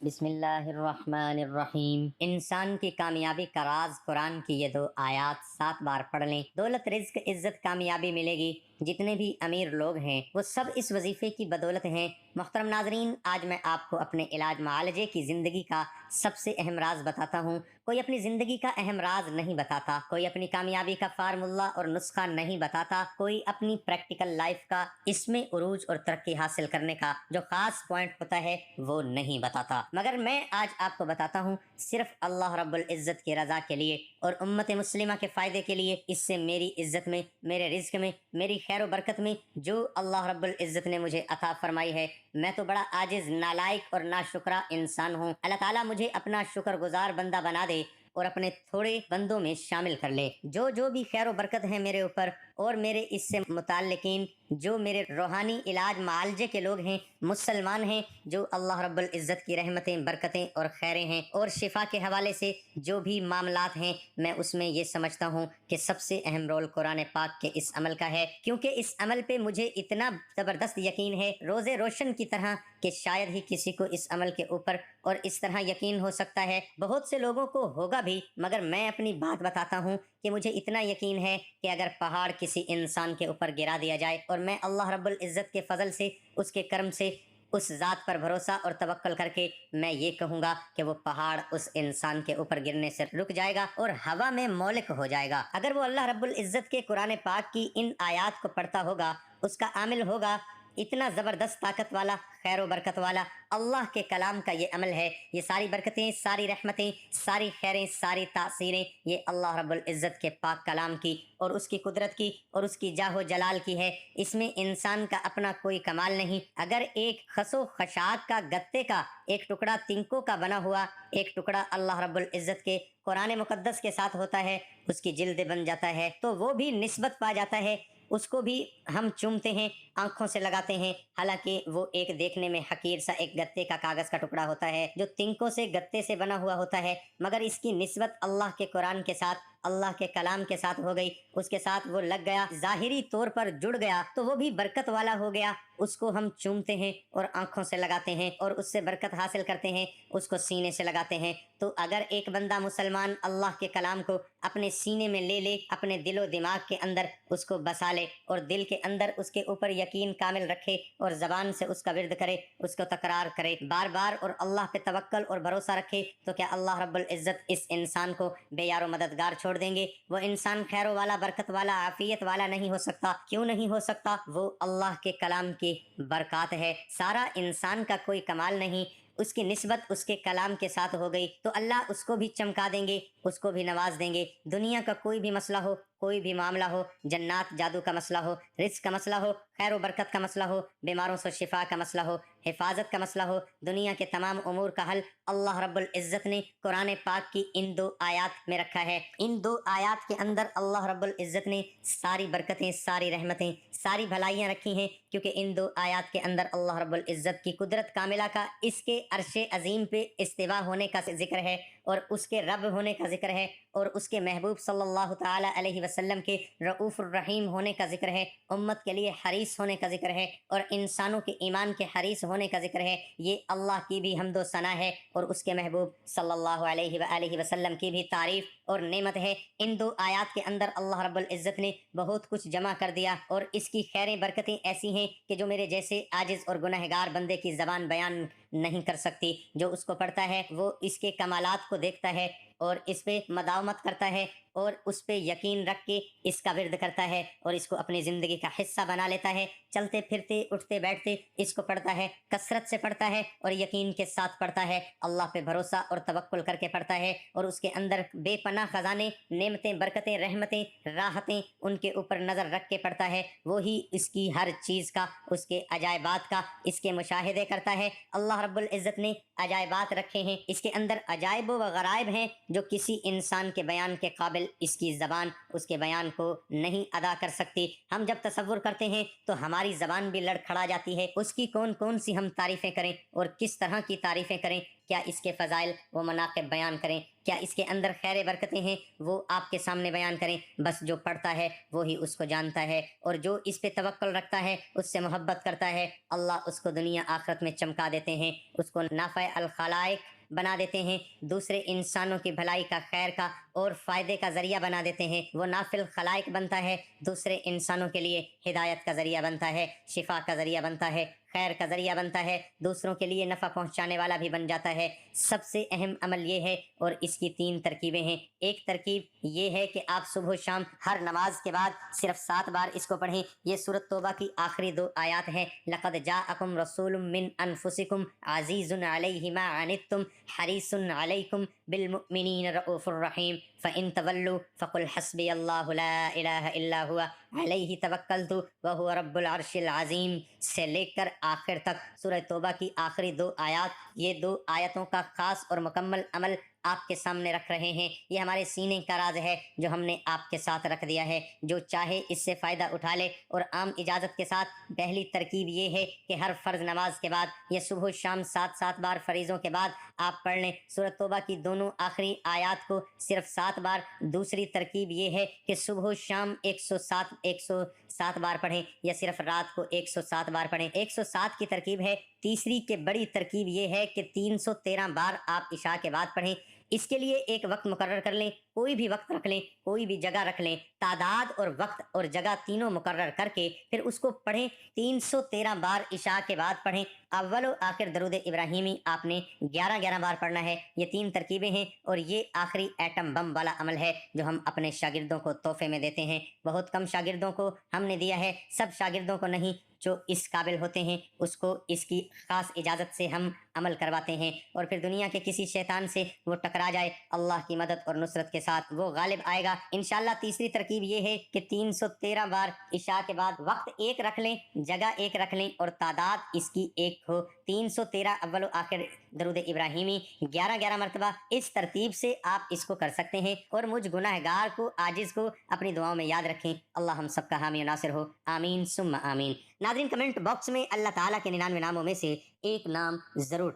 بسم اللہ الرحمن الرحیم۔ انسان کی کامیابی کا راز قرآن کی یہ 2 آیات 7 بار پڑھ لیں، دولت، رزق، عزت، کامیابی ملے گی۔ جتنے بھی امیر لوگ ہیں وہ سب اس وظیفے کی بدولت ہیں۔ محترم ناظرین، آج میں آپ کو اپنے علاج معالجے کی زندگی کا سب سے اہم راز بتاتا ہوں۔ کوئی اپنی زندگی کا اہم راز نہیں بتاتا، کوئی اپنی کامیابی کا فارمولہ اور نسخہ نہیں بتاتا، کوئی اپنی پریکٹیکل لائف کا، اس میں عروج اور ترقی حاصل کرنے کا جو خاص پوائنٹ ہوتا ہے وہ نہیں بتاتا، مگر میں آج آپ کو بتاتا ہوں صرف اللہ رب العزت کی رضا کے لیے اور امت مسلمہ کے فائدے کے لیے۔ اس سے میری عزت میں، میرے رزق میں، میری خیر و برکت میں جو اللہ رب العزت نے مجھے عطا فرمائی ہے، میں تو بڑا عاجز، نالائق اور ناشکرہ انسان ہوں۔ اللہ تعالیٰ مجھے اپنا شکر گزار بندہ بنا دے اور اپنے تھوڑے بندوں میں شامل کر لے۔ جو بھی خیر و برکت ہے میرے اوپر اور میرے اس سے متعلقین، جو میرے روحانی علاج معالجے کے لوگ ہیں، مسلمان ہیں، جو اللہ رب العزت کی رحمتیں، برکتیں اور خیریں ہیں اور شفا کے حوالے سے جو بھی معاملات ہیں، میں اس میں یہ سمجھتا ہوں کہ سب سے اہم رول قرآن پاک کے اس عمل کا ہے، کیونکہ اس عمل پہ مجھے اتنا زبردست یقین ہے، روز روشن کی طرح، کہ شاید ہی کسی کو اس عمل کے اوپر اور اس طرح یقین ہو سکتا ہے۔ بہت سے لوگوں کو ہوگا بھی، مگر میں اپنی بات بتاتا ہوں کہ مجھے اتنا یقین ہے کہ اگر پہاڑ کسی انسان کے اوپر گرا دیا جائے اور میں اللہ رب العزت کے فضل سے، اس کے کرم سے، اس ذات پر بھروسہ اور توکل کر کے میں یہ کہوں گا کہ وہ پہاڑ اس انسان کے اوپر گرنے سے رک جائے گا اور ہوا میں مولک ہو جائے گا۔ اگر وہ اللہ رب العزت کے قرآن پاک کی ان آیات کو پڑھتا ہوگا، اس کا عامل ہوگا، اتنا زبردست طاقت والا، خیر و برکت والا اللہ کے کلام کا یہ عمل ہے۔ یہ ساری برکتیں، ساری رحمتیں، ساری خیریں، ساری تاثیریں یہ اللہ رب العزت کے پاک کلام کی اور اس کی قدرت کی اور اس کی جاہ و جلال کی ہے۔ اس میں انسان کا اپنا کوئی کمال نہیں۔ اگر ایک خس و خشاک کا، گتے کا ایک ٹکڑا، تنکوں کا بنا ہوا ایک ٹکڑا اللہ رب العزت کے قرآن مقدس کے ساتھ ہوتا ہے، اس کی جلد بن جاتا ہے تو وہ بھی نسبت پا جاتا ہے، اس کو بھی ہم چومتے ہیں، آنکھوں سے لگاتے ہیں، حالانکہ وہ ایک دیکھنے میں حقیر سا ایک گتے کا کاغذ کا ٹکڑا ہوتا ہے جو تنکوں سے، گتے سے بنا ہوا ہوتا ہے، مگر اس کی نسبت اللہ کے قرآن کے ساتھ، اللہ کے کلام کے ساتھ ہو گئی، اس کے ساتھ وہ لگ گیا، ظاہری طور پر جڑ گیا تو وہ بھی برکت والا ہو گیا۔ اس کو ہم چومتے ہیں اور آنکھوں سے لگاتے ہیں اور اس سے برکت حاصل کرتے ہیں، اس کو سینے سے لگاتے ہیں۔ تو اگر ایک بندہ مسلمان اللہ کے کلام کو اپنے سینے میں لے لے، اپنے دل و دماغ کے اندر اس کو بسا لے اور دل کے اندر اس کے اوپر یقین کامل رکھے اور زبان سے اس کا ورد کرے، اس کو تکرار کرے بار بار اور اللہ پہ توکل اور بھروسہ رکھے، تو کیا اللہ رب العزت اس انسان کو بے یار و مددگار چھوڑ دیں گے؟ وہ انسان خیر و والا، برکت والا، عافیت والا نہیں ہو سکتا؟ کیوں نہیں ہو سکتا؟ وہ اللہ کے کلام کی برکات ہے۔ سارا انسان کا کوئی کمال نہیں، اس کی نسبت اس کے کلام کے ساتھ ہو گئی تو اللہ اس کو بھی چمکا دیں گے، اس کو بھی نواز دیں گے۔ دنیا کا کوئی بھی مسئلہ ہو، کوئی بھی معاملہ ہو، جنات جادو کا مسئلہ ہو، رزق کا مسئلہ ہو، خیر و برکت کا مسئلہ ہو، بیماروں سے شفا کا مسئلہ ہو، حفاظت کا مسئلہ ہو، دنیا کے تمام امور کا حل اللہ رب العزت نے قرآن پاک کی ان 2 آیات میں رکھا ہے۔ ان 2 آیات کے اندر اللہ رب العزت نے ساری برکتیں، ساری رحمتیں، ساری بھلائیاں رکھی ہیں، کیونکہ ان 2 آیات کے اندر اللہ رب العزت کی قدرت کاملہ کا، اس کے عرش عظیم پہ استوا ہونے کا ذکر ہے اور اس کے رب ہونے کا ذکر ہے اور اس کے محبوب صلی اللہ تعالی علیہ وسلم کے رؤوف الرحیم ہونے کا ذکر ہے، امت کے لیے حریص ہونے کا ذکر ہے اور انسانوں کے ایمان کے حریص ہونے کا ذکر ہے۔ یہ اللہ کی بھی حمد و ثنا ہے اور اس کے محبوب صلی اللہ علیہ وآلہ وسلم کی بھی تعریف اور نعمت ہے۔ ان 2 آیات کے اندر اللہ رب العزت نے بہت کچھ جمع کر دیا اور اس کی خیریں، برکتیں ایسی ہیں کہ جو میرے جیسے عاجز اور گنہگار بندے کی زبان بیان نہیں کر سکتی۔ جو اس کو پڑھتا ہے وہ اس کے کمالات کو دیکھتا ہے اور اس پہ مداومت کرتا ہے اور اس پہ یقین رکھ کے اس کا ورد کرتا ہے اور اس کو اپنی زندگی کا حصہ بنا لیتا ہے، چلتے پھرتے، اٹھتے بیٹھتے اس کو پڑھتا ہے، کثرت سے پڑھتا ہے اور یقین کے ساتھ پڑھتا ہے، اللہ پہ بھروسہ اور توکل کر کے پڑھتا ہے اور اس کے اندر بے پناہ خزانے، نعمتیں، برکتیں، رحمتیں، راحتیں ان کے اوپر نظر رکھ کے پڑھتا ہے۔ وہی اس کی ہر چیز کا، اس کے عجائبات کا، اس کے مشاہدے کرتا ہے۔ اللہ رب العزت نے عجائبات رکھے ہیں، اس کے اندر عجائب و غرائب ہیں جو کسی انسان کے بیان کے قابل اس کی زبان اس کے بیان کو نہیں ادا کر سکتی۔ ہم جب تصور کرتے ہیں تو ہماری زبان بھی لڑکھڑا جاتی ہے، اس کی کون کون سی ہم تعریفیں کریں اور کس طرح کی تعریفیں کریں کیا اس کے فضائل و مناقب بیان کریں، کیا اس کے اندر خیر برکتیں ہیں وہ آپ کے سامنے بیان کریں۔ بس جو پڑھتا ہے وہی اس کو جانتا ہے، اور جو اس پہ توکل رکھتا ہے، اس سے محبت کرتا ہے، اللہ اس کو دنیا آخرت میں چمکا دیتے ہیں، اس کو نافع الخلائق بنا دیتے ہیں، دوسرے انسانوں کی بھلائی کا، خیر کا اور فائدے کا ذریعہ بنا دیتے ہیں۔ وہ نافع خلائق بنتا ہے، دوسرے انسانوں کے لیے ہدایت کا ذریعہ بنتا ہے، شفا کا ذریعہ بنتا ہے، خیر کا ذریعہ بنتا ہے، دوسروں کے لیے نفع پہنچانے والا بھی بن جاتا ہے۔ سب سے اہم عمل یہ ہے، اور اس کی 3 ترکیبیں ہیں۔ ایک ترکیب یہ ہے کہ آپ صبح و شام ہر نماز کے بعد صرف 7 بار اس کو پڑھیں۔ یہ سورۃ توبہ کی آخری 2 آیات ہیں۔ لقد جاءکم رسول من انفسکم عزیز علیہ ما عنتم حریص علیکم بالمؤمنین رؤوف الرحیم فإن تولوا فقل حسبی اللہ لا الہ الا هو علیہ توکلت وہو رب العرش العظیم سے لے کر آخر تک سورہ توبہ کی آخری 2 آیات، یہ 2 آیتوں کا خاص اور مکمل عمل آپ کے سامنے رکھ رہے ہیں۔ یہ ہمارے سینے کا راز ہے جو ہم نے آپ کے ساتھ رکھ دیا ہے، جو چاہے اس سے فائدہ اٹھا لے۔ اور عام اجازت کے ساتھ پہلی ترکیب یہ ہے کہ ہر فرض نماز کے بعد یا صبح و شام 7 بار فریضوں کے بعد آپ پڑھ لیں سورۃ توبہ کی دونوں آخری آیات کو صرف 7 بار۔ دوسری ترکیب یہ ہے کہ صبح و شام 107 بار پڑھیں، یا صرف رات کو 107 بار پڑھیں۔ 107 کی ترکیب ہے۔ تیسری کے بڑی ترکیب یہ ہے کہ 313 بار آپ عشاء کے بعد پڑھیں۔ اس کے لیے ایک وقت مقرر کر لیں، کوئی بھی وقت رکھ لیں، کوئی بھی جگہ رکھ لیں، تعداد اور وقت اور جگہ تینوں مقرر کر کے پھر اس کو پڑھیں۔ 313 بار عشاء کے بعد پڑھیں۔ اول و آخر درود ابراہیمی آپ نے 11 بار پڑھنا ہے۔ یہ 3 ترکیبیں ہیں، اور یہ آخری ایٹم بم والا عمل ہے جو ہم اپنے شاگردوں کو تحفے میں دیتے ہیں۔ بہت کم شاگردوں کو ہم نے دیا ہے، سب شاگردوں کو نہیں۔ جو اس قابل ہوتے ہیں اس کو اس کی خاص اجازت سے ہم عمل کرواتے ہیں، اور پھر دنیا کے کسی شیطان سے وہ ٹکرا جائے، اللہ کی مدد اور نصرت کے ساتھ وہ غالب آئے گا انشاءاللہ۔ تیسری ترکیب یہ ہے کہ 313 بار عشاء کے بعد وقت ایک رکھ لیں، جگہ ایک رکھ لیں، اور تعداد اس کی ایک ہو۔ 313 اول و آخر درود ابراہیمی 11 مرتبہ۔ اس ترتیب سے آپ اس کو کر سکتے ہیں، اور مجھ گناہ گار کو، عاجز کو اپنی دعاؤں میں یاد رکھیں۔ اللہ ہم سب کا حامی و ناصر ہو، آمین ثم آمین۔ ناظرین، کمنٹ باکس میں اللہ تعالیٰ کے 99 ناموں میں سے ایک نام ضرور